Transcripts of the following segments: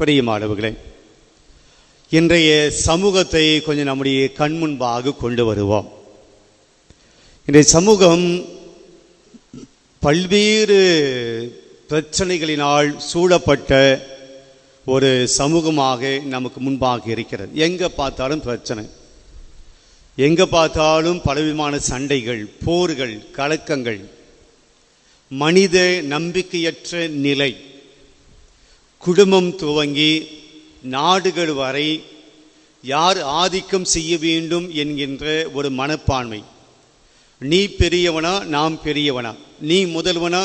பிரியமானவர்களே, இன்றைய சமூகத்தை கொஞ்சம் நம்முடைய கண் முன்பாக கொண்டு வருவோம். இன்றைய சமூகம் பல்வேறு பிரச்சனைகளினால் சூழப்பட்ட ஒரு சமூகமாக நமக்கு முன்பாக இருக்கிறது. எங்கே பார்த்தாலும் பிரச்சனை, எங்கே பார்த்தாலும் பலவிதமான சண்டைகள், போர்கள், கலக்கங்கள், மனித நம்பிக்கையற்ற நிலை, குடும்பம் துவங்கி நாடுகள் வரை யார் ஆதிக்கம் செய்ய வேண்டும் என்கின்ற ஒரு மனப்பான்மை. நீ பெரியவனா நான் பெரியவனா, நீ முதல்வனா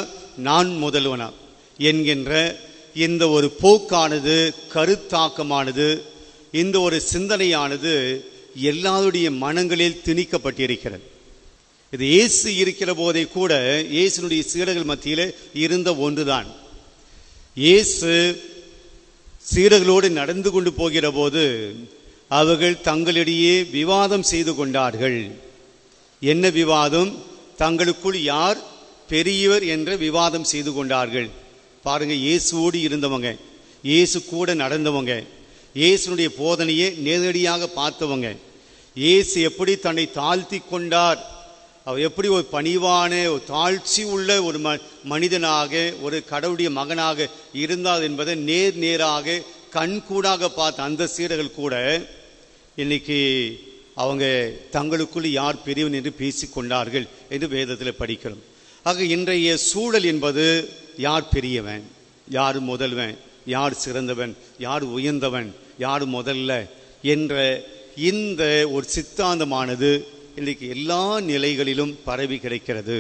நான் முதல்வனா என்கின்ற இந்த ஒரு போக்கானது, கருத்தாக்கமானது, இந்த ஒரு சிந்தனையானது எல்லாருடைய மனங்களில் திணிக்கப்பட்டிருக்கிறது. இது இயேசு இருக்கிற போதே கூட இயேசுனுடைய சீடர்கள் மத்தியில் இருந்த ஒன்றுதான். இயேசு சீடர்களோடு நடந்து கொண்டு போகிற போது அவர்கள் தங்களிடையே விவாதம் செய்து கொண்டார்கள். என்ன விவாதம்? தங்களுக்குள் யார் பெரியவர் என்ற விவாதம் செய்து கொண்டார்கள். பாருங்க, இயேசுவோடு இருந்தவங்க, இயேசு கூட நடந்தவங்க, இயேசுனுடைய போதனையை நேரடியாக பார்த்தவங்க, இயேசு எப்படி தன்னை தாழ்த்தி கொண்டார், அவர் எப்படி ஒரு பணிவான ஒரு தாழ்ச்சி உள்ள ஒரு மனிதனாக, ஒரு கடவுளுடைய மகனாக இருந்தார் என்பதை நேராக கண்கூடாக பார்த்த அந்த சீடர்கள் கூட இன்னைக்கு அவங்க தங்களுக்குள் யார் பெரியவன் என்று பேசிக்கொண்டார்கள் என்று வேதத்தில் படிக்கிறோம். ஆக இன்றைய சூழல் என்பது யார் பெரியவன், யார் முதல்வன், யார் சிறந்தவன், யார் உயர்ந்தவன், யார் முதல்ல என்ற இந்த ஒரு சித்தாந்தமானது இன்றைக்கு எல்லா நிலைகளிலும் பரவி கிடைக்கிறது.